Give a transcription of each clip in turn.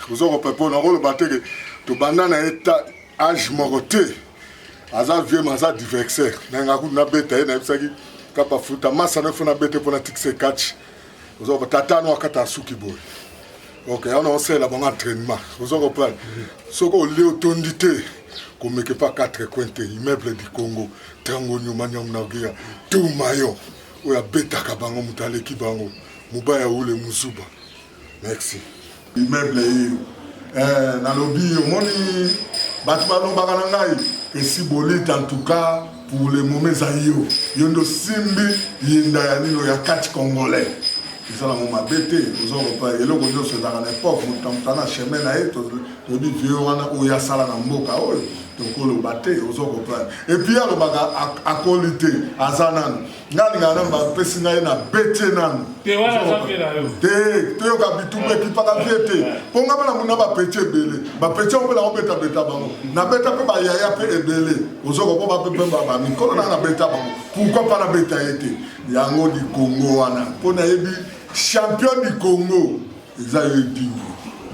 Vous aurez pas pour le battre to banana eta âge moroté aza vieux maza diversaire nanga kuna beta na bisaki kapa futa masa na funa beta pour na tixer catch vous aurez tata no akata suki boy OK on sait la bon entraînement vous aurez pas soko leo tondité comme que pas 4 cointes immeuble du Congo tango nyuma nyama na tout mayo oya beta kabango mutale kibango mubaya ule muzuba merci immeuble dans le bio, moni bâtiment bakanangai et si bolite en tout cas pour les moments zaïo yondo simbi yenda ya nino ya 4 congolais ils ont la bête ils ont pas et le gondo se dans l'époque mutamtana chemin na eto to di vieux wana o ya sala na mboka oyo to ko lo baté ils ont pas et puis ya lo baga akolité azanan ngani ngana ba pesinga na bête nan te wana zapela yo te yo ka bitumbe ki paka vete ponga bana muna ba peche belé ba peche on la obeta beta bango na beta pe ba yaya pe ebelé ozoko po ba pe ba mikolo na beta bango pourquoi pas na beta été yango di Congo wana pona yebi champion du Congo Esaïe Digne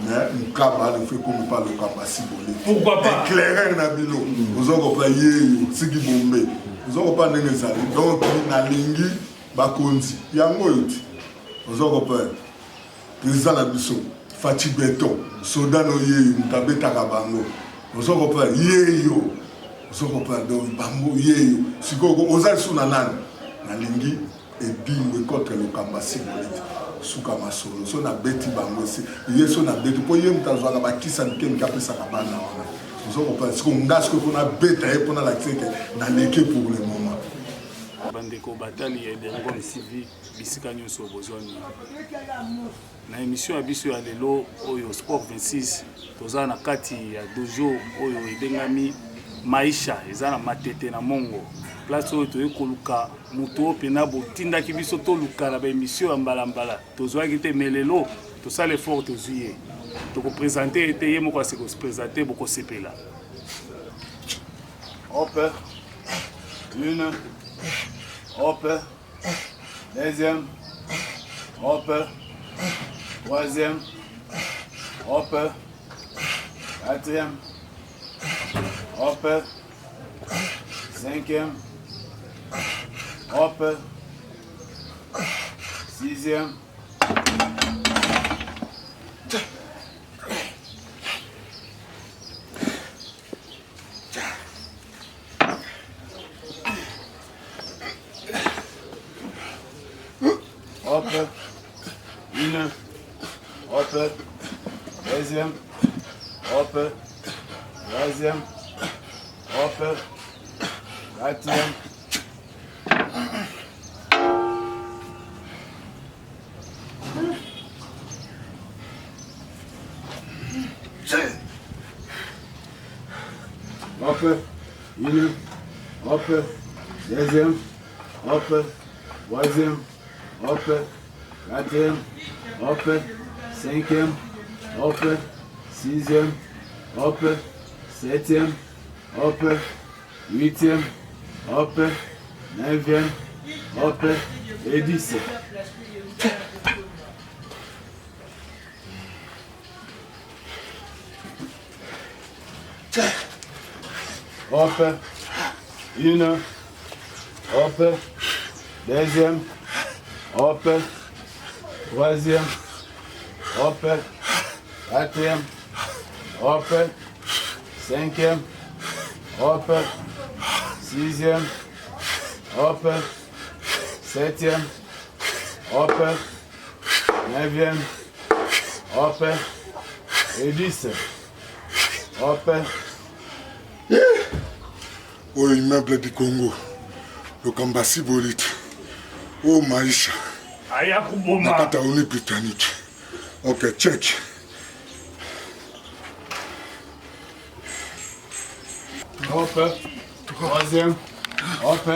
mais Nkaba le fait comme pas le Kabasi bolé pourquoi pas éclairer na bilo ozoko pa yeyo sigi bombe ozoko pa ndenge zali donc na lingi bakonzi yango yoti ozoko pa président na biso Fati Beton soldano yeyo mutabeta kabango ozoko pa yeyo ozoko pa donc bango yeyo sikoko ozali suna nani na lingi et bimwe contre le Kabasi bolé suka masolo so na beti bango si yeso na beti po ye mutazwa ka bakisa nkemi ka pesa ka bana wana ozoko pa siko ngasko ko na beta e pona la tseke na leke pour le moment bandeko batali ya dengo msivi bisika nyonso bozoni na émission ya biso ya lelo oyo sport 26 toza na kati ya dojo oyo edengami maisha eza na matete na mongo place oyo toye koluka mutu opena botindaki biso toluka na baémission ya mbala tozwaki te melelo tosala effort tozwi ye tokopresente ete ye moko asi kopresente bokosepela hop une hop deuxième hop troisième hop quatrième hop cinquième hop sixième hop une hop deuxième hop troisième hop quatrième hop une hop deuxième hop troisième hop quatrième hop cinquième hop sixième hop septième hop huitième hop neuvième hop et 10. Hop une hop deuxième hop troisième hop quatrième hop cinquième hop sixième hop septième hop neuvième hop et 10 hop. Oh immeuble du Congo le Kabasi bolé oh maisha aya kuboma nakata uni britannique OK check Hop, troisième, hop,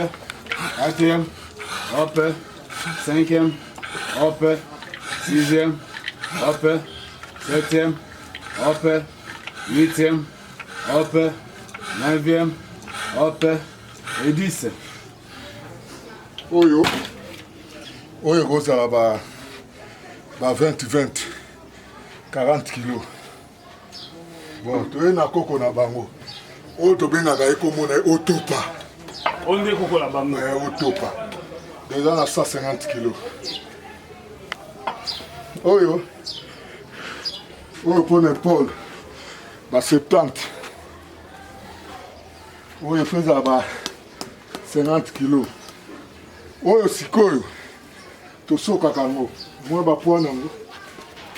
quatrième, hop, cinquième, hop, sixième, hop, septième, hop, huitième, hop, neuvième, hop, et 10. oyo kozala ba 20-20 40 kilos. Bon, tu es na koko na bango. O to benga ka ekomona otopa. On est koko la bango. Otopa. Déjà na 150 kilos. Oyo. Oyo pour l'épaule. Ba 70. Oyo feza ba 50 kilos. Oyo sikoyo. To soka kango. Moi ba poids nango.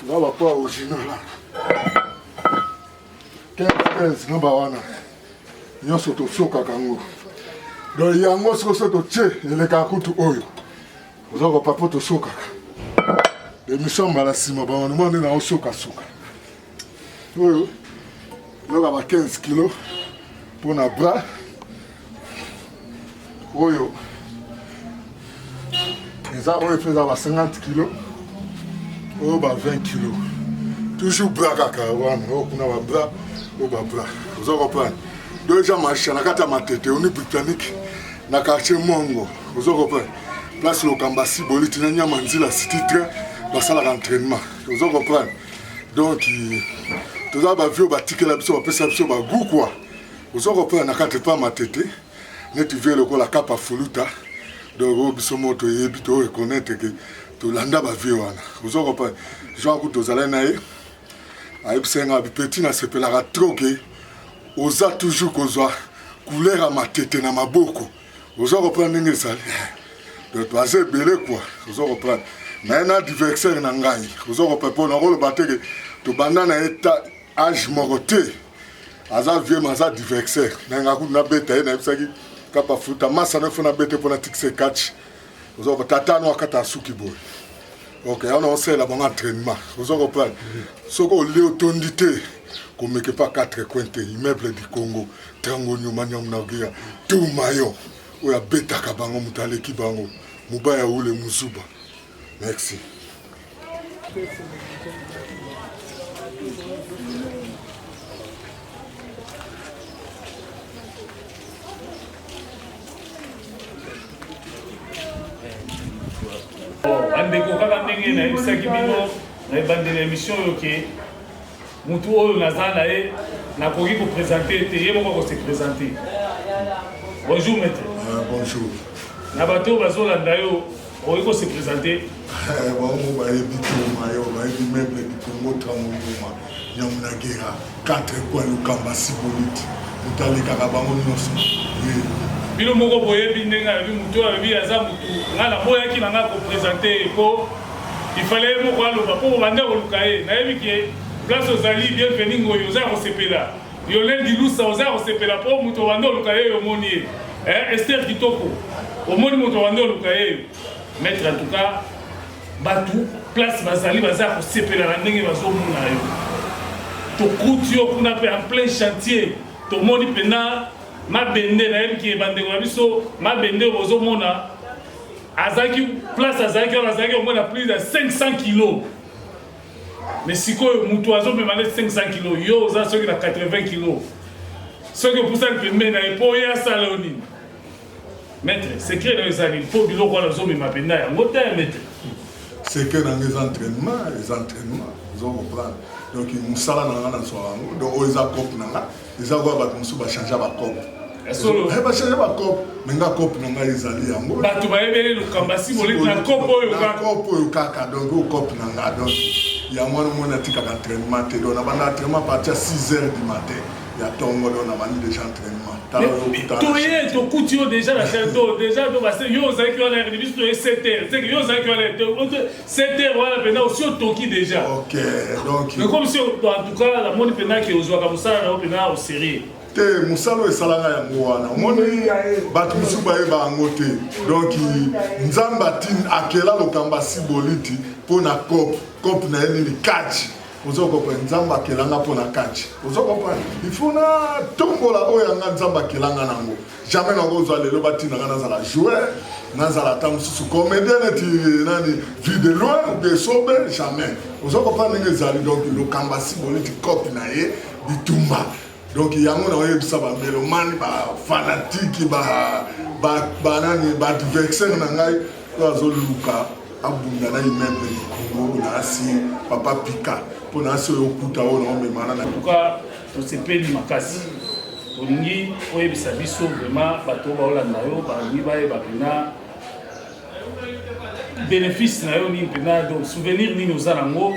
Là ba poids original là. 15 no ba wana. Nyonso to soka kango. Donc yango soso to tche eleka kutu oyo. Ozoko papo to soka. De mission malasima ba wana mwana na soka soka. Oyo. Yoga ba 15 kilos pour na bras. Oyo. Eza oyo feza ba 50 kilos. Oyo ba 20 kilos. Toujours bras kaka wana, oyo kuna ba bras, oyo ba bras. Vous comprenez? Déjà marché na kata matete, on est britannique na quartier Mongo. Vous comprenez? Place le Kambasi Boliti na nyama nzila city train ba sala d'entraînement. Vous comprenez? Donc tout ça ba vieux ba tikela biso ba pesa biso ba goût quoi. Vous comprenez na kata pas matete. Net vieux le ko la capa fuluta. Donc biso moto yebito reconnaître que to landa ba vieux wana. Vous comprenez? Jean ko to zala na ye. Aïbsenga petit na sepelaka trop que oza toujours kozwa couleur à ma tête na maboko. Oza reprendre ndenge sali. Donc passer belé quoi. Oza reprendre. Mais na diversaire na ngai. Oza reprendre pour na rôle bateke to banda na état âge moroté. Aza vieux maza diversaire. Na ku na beta na bisaki kapa futa masa na fona bete pour na tikse catch. Oza tata no akata suki boy. Ok, on sait la bonne entraînement. Vous comprenez? Ce qu'on lit autondité, qu'on ne met pas 4 coins, immeuble du Congo, Tango Nyumanyam Nagia, tout maillot, ou ya beta kabango mutale kibango, mubaya ou le musuba. Merci. Andeko kaka ndenge na yebisaki bino na ebandeli émission oyo ke mutu oyo naza na ye nakoki koprésente te ye moko akose présente. Bonjour maître. Bonjour. Na bato oyo bazolanda yo okoki kose présente. Bango bayebi toma yo bayebi meuble du Congo Tramonyuma Nyamunagera 4 coins Lukambasi Boliti mutalekaka bango nyonso. Bino moko boyebi ndenge alobi mutu alobi aza mutu nga naboyaki na nga koprésente po il fallait moko aloba mpo banda koluka ye nayebi ke place ozali bienveni ngoyi oza kosepela Lionel Dilusa oza kosepela mpo mutu obanda oluka ye omoni ye Esther Kitoko omoni mutu obanda oluka ye maître en tout cas bato place bazali baza kosepela na ndenge bazomona yo tokuti yo kuna mpe en plein chantier tomoni mpena mabende na yebi ki bandeko na biso mabende bozomona azaki place azaki wana azaki omona plus de 500 kilos mais sikoyo mutu azomema nde 500 kilos yo oza soki na 80 kilos soki opusani pembe na ye mpo ye asala yo nini maître secret na yo ezali mpo biloko wana ozomema penda yango te maître secret nanga eza entraînement ozokomprendre donc mosala na nga na zwa yango donc oyo eza cope na nga eza koya bato mosusu bachange bacope bachange bacope me nga cope na ngai ezali yango bato bayebeli Lukambasi Boliti na cope oyo kaka donc oyo cope na nga donc yango wana omoni atikaka entraînement te donc na banda entraînement partir à 6 heures du matin ya tongo donc na bandi déjà entraînement toye tokuti yo déjà na château déjà do base yo ozalaki wana ya biso toye 7 heures c'est que yo ozalaki wana 7 heures wana mpena osi otoki déjà ok donc mais comme si en tout cas namoni mpena ke ozwaka mosala na yo mpena au sérieux te mosala esalanga yango wana omoni bato mosusu bayeba yango te donc nzambe atini akela Lukambasi Boliti mpo na cope na ye nini kati ozokomprendre nzambe akelanga mpo na kati ozokomprendre ifo na tombola oyo yanga nzambe akelanga nango jamais nango ozwa lelo batinanga nazala joueur nazala ata mosusu comédien neti nani vie de loin de sobe jamais ozokomprendre ndenge ezali donc Lukambasi Boliti cope na ye bitumba donc yango na oyebisa bamelomani bafanatiki banani badversaire na ngai oyo azoluka abunda na immeuble Congo na asi papa Pika pour na asi okuta ona memana na en tout cas to sepeli makasi olingi oyebisa biso vraiment bato baolanda yo balingi bayeba mpena bénéfice na yo nini mpena donc souvenir nini oza nango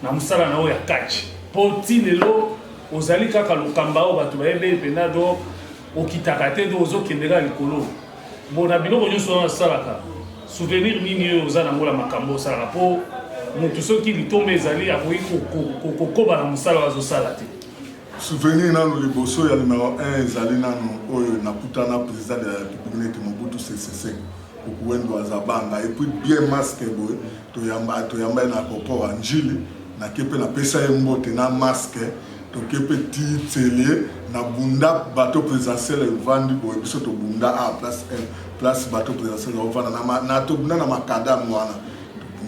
na mosala na yo ya catch mpo ti lelo ozali kaka lokamba oyo bato bayebeli mpena donc okitaka te do ozokendela likolo bon na biloko nyonso wana asalaka souvenir nini oyo oza nango na makambo osalaka mpo motu soki litombe ezali akoki kokoba na mosala oyo azosala te. Souvenir nano liboso ya numéro 1 ezali nano oyo nakutana président de la République neti Mobutu Sese Seko okuwendo azabanga et puis bien masque boye toyamba na kopora njili na kepe na pesa ye mbote na masque to kepe ti tele na bunda bateau présidentiel evandi boye biso to bunda a place bateau présidentiel ovanda na to bunda na makadamu wana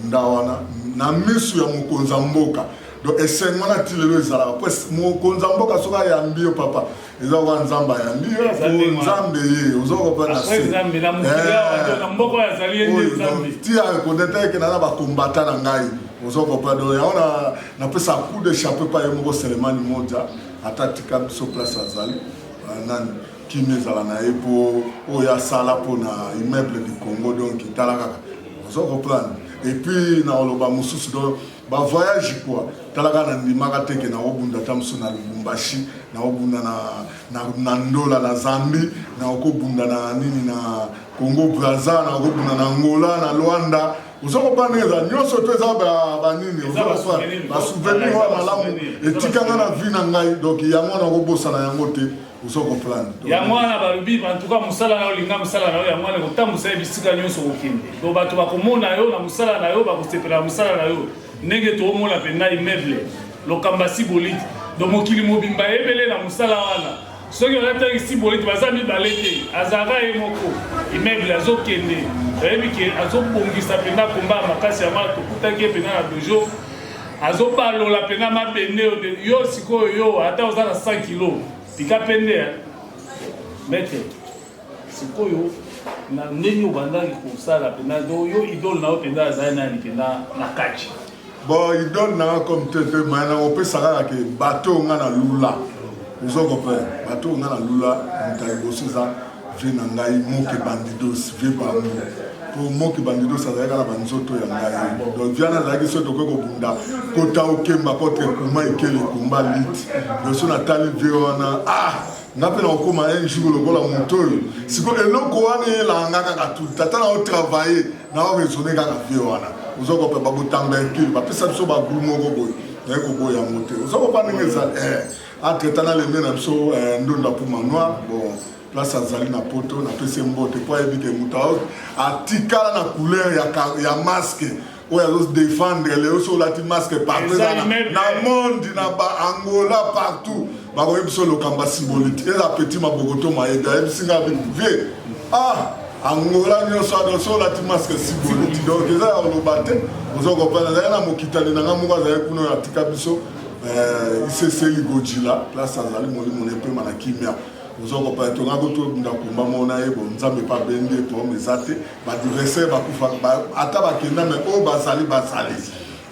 bunda wana na misu ya mokonza mboka. Donc esengo na tilelo ezala pues mokonza mboka soka yambi yo papa eza kwa nzamba yambi yo nzambe ye ozoko pa na se nzambe na mukila na mboka ya zali ende nzambe tia kodeta ke na ba combattant na ngai ozoko pa do yaona na pesa coup de chapeau pa yemo Selemani moja atatika biso place azali nani kimezala na epo oya sala po na immeuble du Congo donc talaka ozoko plan et puis na oloba mususu do ba voyage quoi talaka na ndimaka teke na obunda tamso na Lubumbashi na obunda na Ndola na Zambie na okobunda na nini na Congo Brazza na okobunda na Angola na Luanda uzoko paneza nyonso to eza ba nini uzoko ba souvenir wa malamu etikanga na vie na ngai donc yango na kobosa na yango te uzoko plan yango na balobi en tout cas musala na olinga musala na yo yango na kotambusa ebisika nyonso okende to bato bakomona yo na musala na yo bakosepela musala na yo ndenge toomona mpena immeuble lokamba sibolite donc mokili mobimba ebele na mosala wana soki olataki sibolite baza mibale te azalaka ye moko immeuble azokende oyebi ke azobongisa mpena komba ya makasi ya mwana tokutaki ye mpena na dojo azobalola mpena mabende yo sikoyo yo ata oza na 100 kilo pika pende mete sikoyo na ndenge obandaki kosala mpena do yo idole na yo mpena azali nani mpena na kachi. Bon, il donne comme tete, mais on peut savoir que bateau on a na lula. Vous avez compris? Bateau on a na lula, on t'a évoqué ça. Vient n'angai moke bandidos, vient pas nous. Pour moke bandidos, ça veut dire la bandido ya ngai. Donc vient na zaki so toko ko bunda. Kota okemba contre kuma ekele kumba lit. Le son atali viona ngapela okoma un jour lokola motoyo. Siko eloko wana la ngaka ka tout. Tata na travailler, na o raisonner kaka viona. Uzoko pa babutanga ekili bapesa biso bagulu moko boye na ekoboya mote uzoko pa ndenge eza atretana le mena biso ndonda puma noir bon place azali na poto na pese mbote po ebike muta atikala na couleur ya masque oya zo défendre le so lati masque partout na monde na ba Angola partout ba ko biso lokamba symbolique eza petit mabogoto maeda ebisinga vie Angola nyonso adoso lati masque siboliti donc eza ya olobate ozo kopana za na mokitani na ngamuka za kuno ya tika biso ICC Ligojila place azali molimo nepe mana kimia ozo kopana to ngako to ndakumba mona yebo nzambe pa bende to mezate ba adversaire ba kufa ata ba kenda me o basali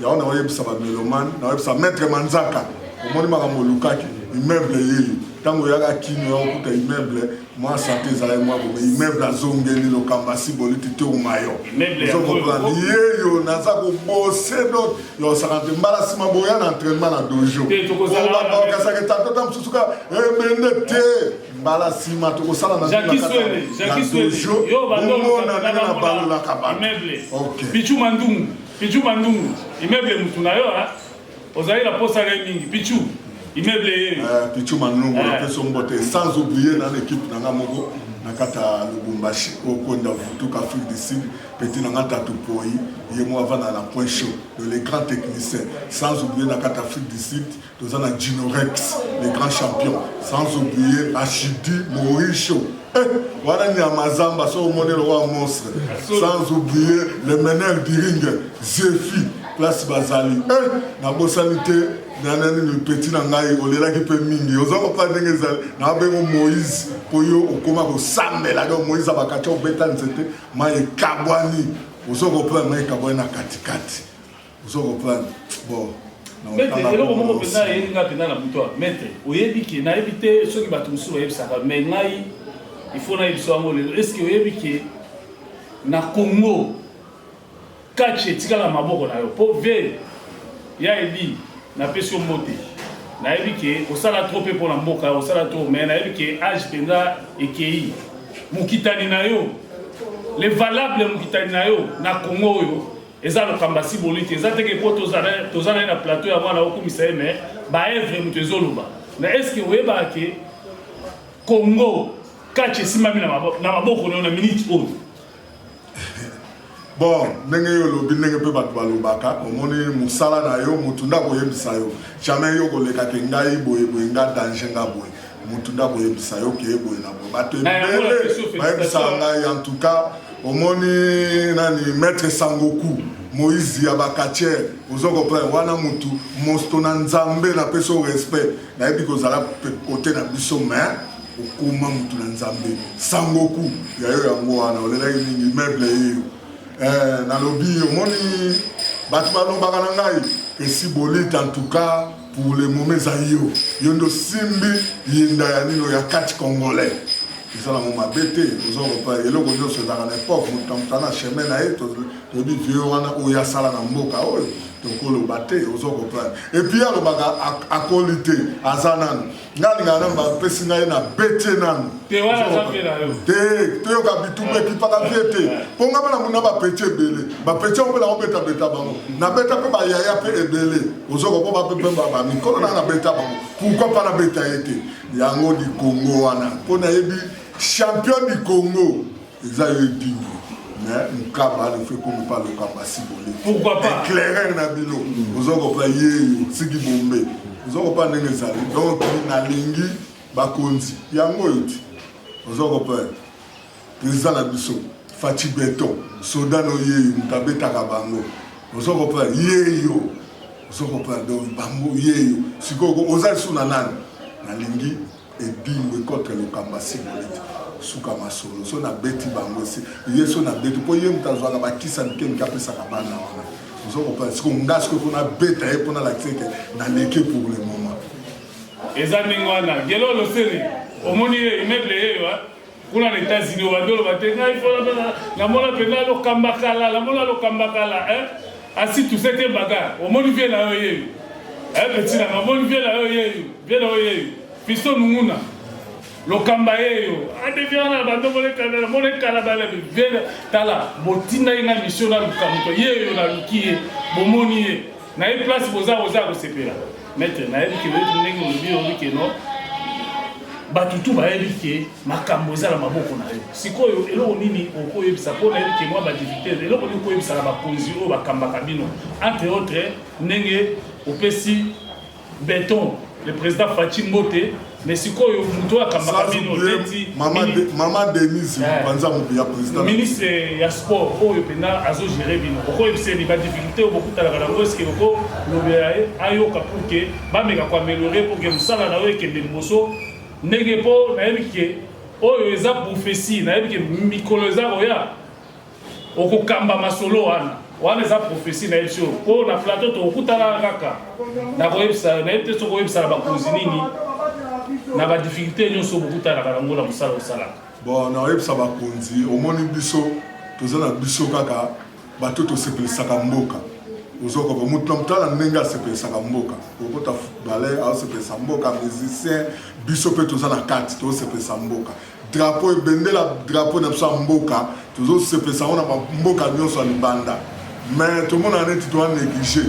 ya ona oyebisa ba meloman na oyebisa maître Manzaka omoni makambo lukaki immeuble yeli tango yaka kino ya okuta immeuble moi santé za moi bo immeuble azongeli lokamba siboliti te umayo yeyo naza ko bosser donc yo sakante mbala sima boya na entraînement na dojo ba kasaka tanto tam susuka bende te mbala sima to ko sala na dojo yo bando na balo la kabana immeuble Pichu Mandungu immeuble mutuna yo ozali la posa mingi Pichu immeuble Pichu Mandungu na peso mbote sans oublier dans l'équipe na ngamoko na kata Lubumbashi au Konda Vutuka Afrique du Sud petit na ngata topoi yemo avant na point chaud les grands techniciens sans oublier na kata Afrique du Sud tous na Ginorex les grands champions sans oublier Achidi Morisho voilà ni Amazamba so monnaie le roi monstre sans oublier le meneur du ring Zefi place Bazali na bosanité nanani le petit na ngai olela ki pe mingi ozoko pa ndenge za na bengo Moïse poyo okoma ko sambela do Moïse abakacho beta nzete mai kabwani ozoko pa mai kabwani na katikati Vous comprenez? Bon. Maître, et là, comment on peut faire la bouton? Maître, vous avez dit que vous avez évité ceux qui battent sur le ça mais il faut que vous est-ce que vous avez dit que na Congo, catch et tika la maboko na yo, pour ver, il y a dit, na pession moté. Na dit que au sala trop pour la mboka, au sala trop, mais na dit que âge penda et kei, mukitani na yo, les valables mukitani na yo, na Congo yo. Eza le kambasi bolite eza teke po tozana na plateau ya mwana okumisa mais ba evre mutu ezoloba na est-ce que oyeba ke Congo kache simami na maboko na minute oyo bon ndenge yo lobi ndenge pe bato balobaka omoni musala na yo mutu ndako yebisa yo jamais yo koleka ke ngai boye boye nga danger nga boye mutu ndako yebisa yo ke boye na boye bato ebele bayebisa ngai en tout cas omoni nani maître Sangoku Moïse Yabakacher ozo comprendre wana mutu mosto na nzambe na peso respect na yebi kozala côté na biso mais okuma mutu na nzambe Sangoku ya yo yango wana olela ni immeuble yo na lobby omoni batu balobaka na ngai esi bolite en tout cas pour le moment zayo yondo simbi yenda ya nino ya kati congolais. Ils ont un bête, ils ont pas et le gouvernement se dans l'époque, nous avons chemin là et tout le vieux on a sala na mboka donc le batté ils ont pas et puis alors baga à qualité à zanan nani ngana ba pesi na na bête nan te wala zapi na yo te yo ka bitumbe ki pa ka bête ponga bana muna ba pete belé ba pete on la on beta beta bango na beta pe ba yaya pe ebelé ils ont pas pe ba mikolo na beta bango pourquoi pas na beta été yango di Congo wana pona yebi champion du Congo, ils ont eu dit, mais nous ne fait comme pas le Kabassi Bolé. Pourquoi pas? Éclairé Nabilo, nous avons compris, Sigi Bombé, nous avons pas les salles. Donc, na lingi, Bakonzi, Yango Yuti, nous avons compris, président Nabiso, Fatih Beton, Sodan Oye, Mutabe Takabango, nous avons compris, Yeyo, nous avons compris, donc Bango Yeyo, si vous avez sous Nanan, na lingi, et bimwe contre le Kabassi Bolé. Suka masolo so na beti bango si yeso na beti po yem tazwa ka bakisa nkem ka pesa ka bana wana zo ko pa siko ngasko ko na beta e pona la tseke na leke pour le moment ezami ngwana gelo lo seri omoni immeuble yeyo kuna na États-Unis wa dolo batenga il faut la mona pena lo kambakala la mona lo kambakala asi tout cette bagarre omoni vie na yo yeyo petit na omoni vie na yo yeyo vie na yo yeyo fiso nunguna lokamba yeyo adeviana bando mole kala bale vela tala botina ina mission na lukamto yeyo na lukie bomoni ye na e place boza ko sepela mettre na yebi ke wetu ndenge lobi obi no batutu ba yebi ke makambo za la maboko na yo sikoyo eloko nini okoyebisa pona yebi ke moi ba difficulté eloko ni koyebisa la bakonzi o bakamba kabino entre autres ndenge opesi Beton le président Fatih Mbote mais si quoi vous doit maman Denise panza mobia président ministre ya sport o pena azo gérer bino ko yebse ni ba difficulté beaucoup tala la est-ce que ko lobia ayo ka pour que ba meka ko améliorer pour que musala na we ke mboso ndenge po na yebike oyo eza prophétie na yebike mikolo eza oya okokamba masolo wana eza prophétie na yebso po na plateau to okutala kaka na ko yebsa na yebte so ko yebsa ba kozi nini na ba difficulté nyonso bokuta na kalango na musala osala bon na yebsa ba konzi omoni biso tozana biso kaka bato to sepelesaka mboka ozoko ba mutu mtala ndenge sepelesaka mboka okota balai a sepelesa mboka musicien biso pe tozana carte to sepelesa mboka drapeau ebendela drapeau na biso mboka tozo sepelesa ona mboka nyonso ya libanda mais tout le monde en est tout négligé.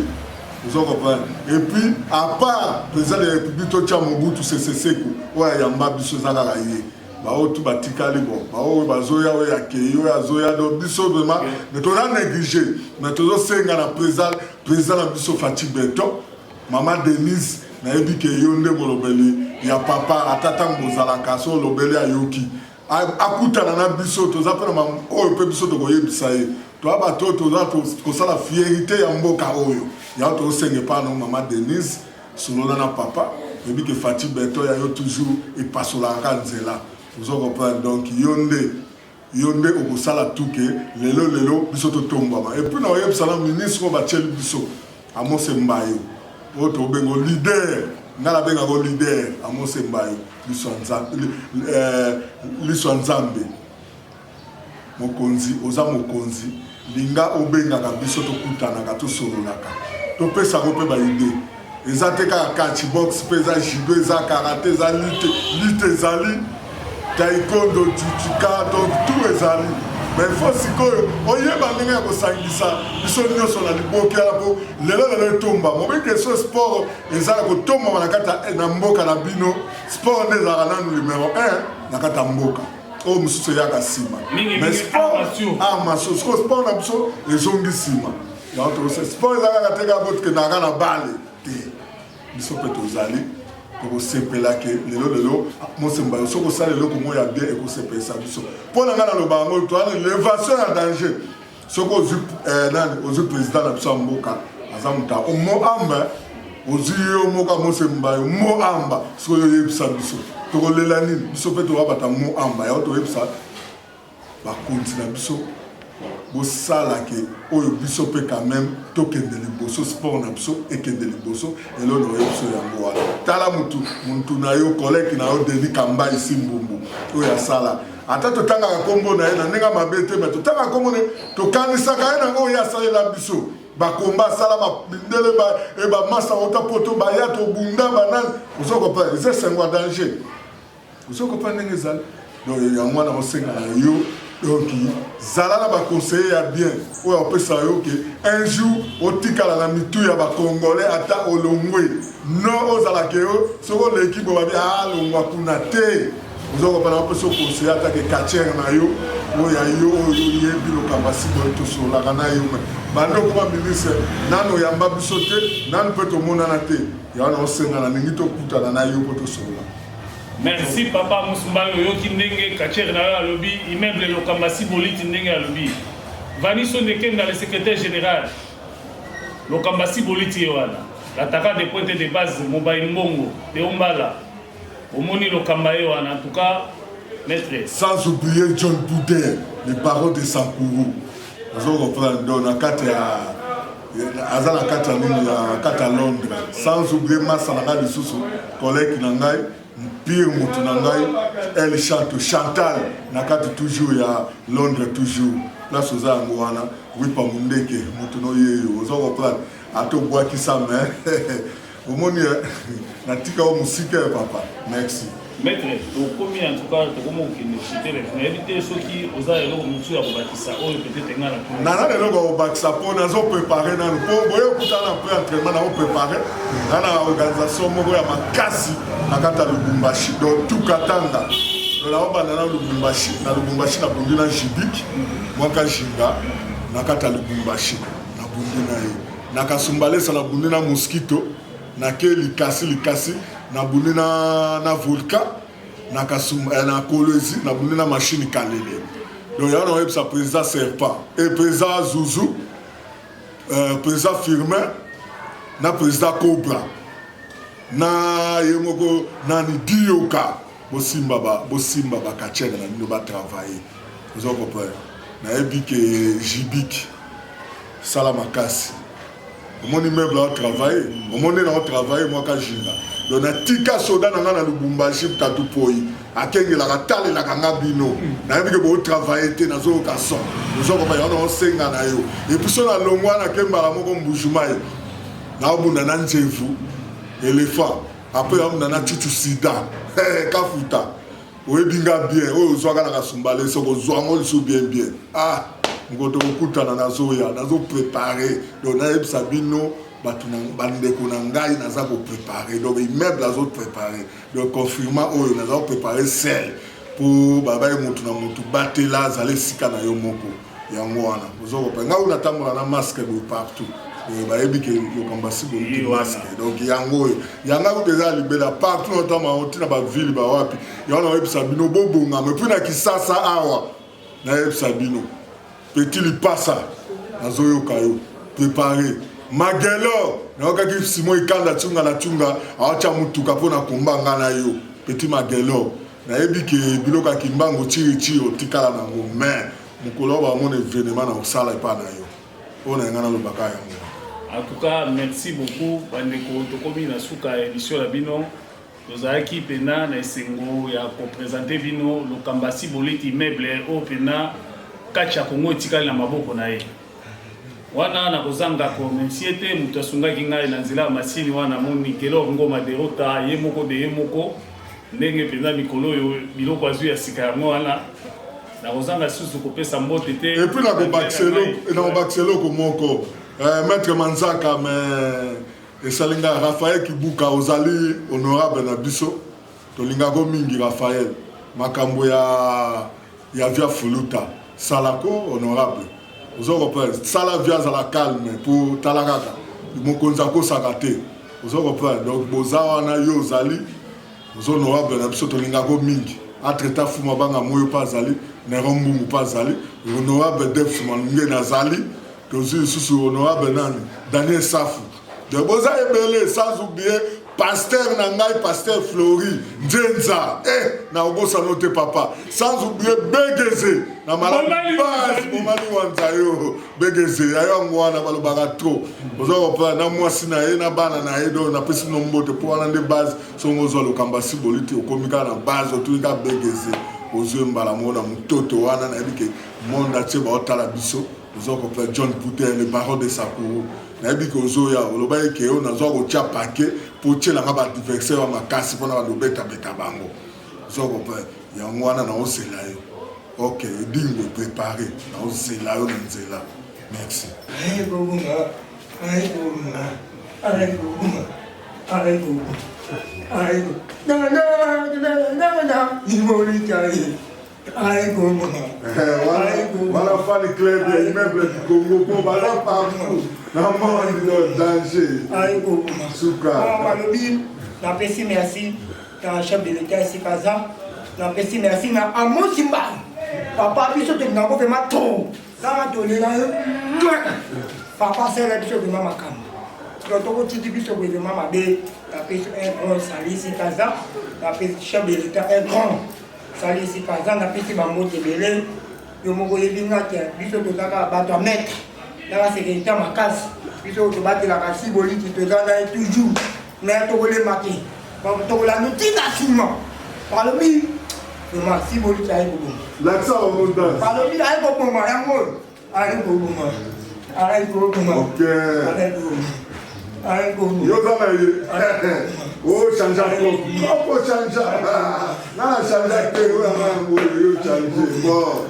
Vous comprenez? Et puis, à part le président de la République, tout le monde c'est Seko. Ouais, il y a un biso zaka yé. Bah, tout batika libo. Bah, bazoya ouais akeyo ya zoya do biso vraiment. Mais tout a négligé. Mais tout ça c'est un président la biso Fatih Beton, maman Denise, na ebi ke yonde molobeli. Il y a papa atata mbozala kaso lobeli ayoki. Akuta na biso to zapena mam o pe biso to koye bisaye. Toi, tu as la fierté ya mboka oyo. Ya to senge pa no maman Denise, solo na papa, et puis que Fatih Beton ya yo toujours et pas sur la kanzela. Vous comprenez donc yonde yonde okosala tuke lelo biso totombama. Et puis na oyeb sala ministre ba tchel biso Amos Mbayo. Oto bengo leader, ngala benga go leader Amos Mbayo biso Nzambe. Mokonzi oza mokonzi linga obenga ka biso tokutana ka tosololaka. Topesa ko pe ba idée. Ezate ka catch box pesa jido za karate za lutte zali taekwondo judoka donc tout ezali mais faut sikoyo oyeba ndenge ya kosangisa biso nyonso na liboki ala po lelo tomba mobe question sport ezala kotomba na kata na mboka na bino sport nde ezala nanu numéro 1 na kata mboka o mususu yaka sima mais sport armation sport na biso ezongi sima donc sport ezala kateka botke na kana bale te biso pe tozali ko sepela ke lelo mosemba yo soko sala lelo ko moya bien e ko sepesa biso pona ngana lo bango to ana l'évasion en danger soko ozu président na biso mboka azamuta o mo amba ozu yo moka mosemba yo mo amba soko yo yebisa biso to ko lela nini biso pe to abata mo amba ya to yebisa ba kontina biso bosala ke oyo biso pe quand même tokende liboso sport na biso ekende liboso elo no biso yango wala tala mutu na yo collègue na yo Denis Kamba isi mbumbu oyo asala ata totanga kombo na ye na ndenge mabete mais totanga kombo ne tokanisaka ye na oyo asalela biso bakomba sala bindele ba masa ota poto ba ya to bunda banane osoko pa c'est sengwa danger osoko pa ndenge zala donc yango na osenga na yo. Donc, Zalala va conseiller bien. Ou on peut savoir qu'un jour, au Tikala la mitou ya ba Congolais ata olongwe. Non aux alakeo, sur l'équipe va dire ah l'ongwa kunate. Vous avez pas on peut se conseiller ata que Kacher na yo, ou ya yo yebi lo kapasite to so la kana yo. Bando kuma ministre nano yamba bisote, nan peut to mona na te. Ya na osenga na ngito kuta na yo poto so la. Merci papa Mousumbayo yoki ndenge Kacher na lobby immeuble Lokambasi Boliti ndenge ya lobby. Vaniso Ndekenda le secrétaire général Lokambasi Boliti wana. L'attaquant des points de base Mobaye Mbongo de Ombala. Omoni Lokambaye wana en tout cas maître. Sans oublier John Boudin, les barons de Sankourou. Vous reprendre dans la carte à carte à Londres. Sans oublier Massananga de Soussou, collègue Nangaï. Pire Moutounangaï, elle chante Chantal, nakati toujours ya Londres toujours. Là soza ngwana, oui pas mundeke, Moutono yeyo, ozo reprendre. Ato bois qui sa main. Au monde natika o musique papa. Merci. Maître, au premier en tout cas, comment qui ne chité les éviter ceux qui osa et l'autre monsieur à bâtissa, ou peut-être ngala. Nana de l'autre au bâtissa pour nous préparer dans le pot. Boyo kutana après entraînement na préparer. Nana organisation moko ya makasi nakata Lubumbashi donc tout Katanga. La oba nana Lubumbashi na bundi na Jibik, mwaka Jinga nakata Lubumbashi na bundi na ye. Nakasumbale sa na bundi na Mosquito, na ke likasi na bundi na Volcan, na Kolwezi na bundi na machine Kalele. Donc il y a un sa président Serpent et président Zouzou, président Firmin, na président Cobra. Na yemoko nani dioka bosimba ba kachenga na nino ba travailler vous avez compris na ebike jibik sala makasi omoni meuble a travailler omoni na travailler moi ka jinga donc na tika soda na Lubumbashi tatu poi akengela katale la kanga bino na ebike bo travailler te na zo ka son vous avez compris on senga na yo et puis so na longwa na kembala moko mbujumai na obunda na njevu éléphant après on a tutu sida kafuta oyebinga bien oyo zwaka na kasumbale soko zwango liso bien ah ngoto kokutana nazo préparer donc na yebisa bino batu na bandeko na ngai naza ko préparer donc immeuble azo préparer donc confirmant oyo naza préparer sel pour babaye mutu na mutu batela zale sika na yo moko yango wana ozo ko nga una tambola na masque de partout. Bayebi ke Lokambasi Boliti masque donc yango ko déjà libéra partout notamment on tina ba ville ba wapi yana webisa bino bobonga mais puis na Kisasa awa na webisa bino petit li passa nazoyo kayo préparer magelo na okaki Simon Ikanda tsunga acha mutuka pona kombanga na yo petit magelo nayebi ke biloko ya kimbangu tiri otikala nango mais mokolo bamona événement na osala epa na yo oyo na yanga nalobaka yango. En tout cas, merci beaucoup. Bandeko tokomi na suka émission la bino. Tozalaki pena na esengo ya kopresente bino lokambasi boleti immeuble o pena kati ya Kongo etikali na maboko na ye. Wana na kozanga ko mensiete mutu asungaki ngai na nzela masini wana moni kelo ngoma derota ye moko de ye moko ndenge pena mikolo yo biloko azu ya sika yango wana na kozanga susu kopesa mbote te. Et puis na bakiselo ko moko maître Manzaka mais esalinga Raphaël Kibuka ozali honorable na biso tolinga ko mingi Raphaël makambo ya via fuluta salako honorable ozoko pe sala via za la calme pour talakaka mokonza ko sakate ozoko pe donc bozawa na yo ozali honorable na biso tolinga ko mingi atreta fuma banga moyo pa zali na rombu mu pa zali honorable def manunge na zali tozi susu honorable nani Daniel Safu de boza ebele sans oublier pasteur Nangai, pasteur Flori Nzenza na obosa note papa sans oublier Begeze na malabase momani wanzayo Begeze ayo ngwana balobaka trop boza ko na mwasi na ye na bana na ye do na pesi no mbote pour wana de base songo zo lokambasi boliti okomika na base otuika Begeze ozo mbala mona mutoto wana na ebike monde atie ba otala biso ozo ko John Puter le baron de Sakuru nayebi ke ozoya oloba eke oyo nazwa kotia pake po tielanga badiversaire ya makasi mpona balobeta bango ozoko mpe yango wana naosela yo ok edingo eprépare naosela yo na nzela merci. Voilà fan club de immeuble du Congo pour bala partout. Normalement on danger. Souka. Malobi, na pesi merci dans chef de l'État ici Kaza. Na pesi merci na Amosimba. Papa biso te ngako fe mato. Ça donner là. Papa c'est la biso de mama kam. Donc on dit biso de mama B. Na pesi un grand sali ici Kaza. Na pesi chef de l'État un grand sali ici Kaza. Na pesi bango tebele. Yo moko yelinga te biso to taka bato mettre. La sécurité makasi. Biso to batela kasi boliti to zana toujours. Mais to le maki. To la nutina sima. Palobi. Merci boliti ay ko. L'accent au monde. Palobi ay ko ko ma yango. Ay ko ko ma. Ay ko ko ma. OK. Ay ko. Yo zana ye. Oh changer ko. Ko changer. Na changer ke yo change. Bon.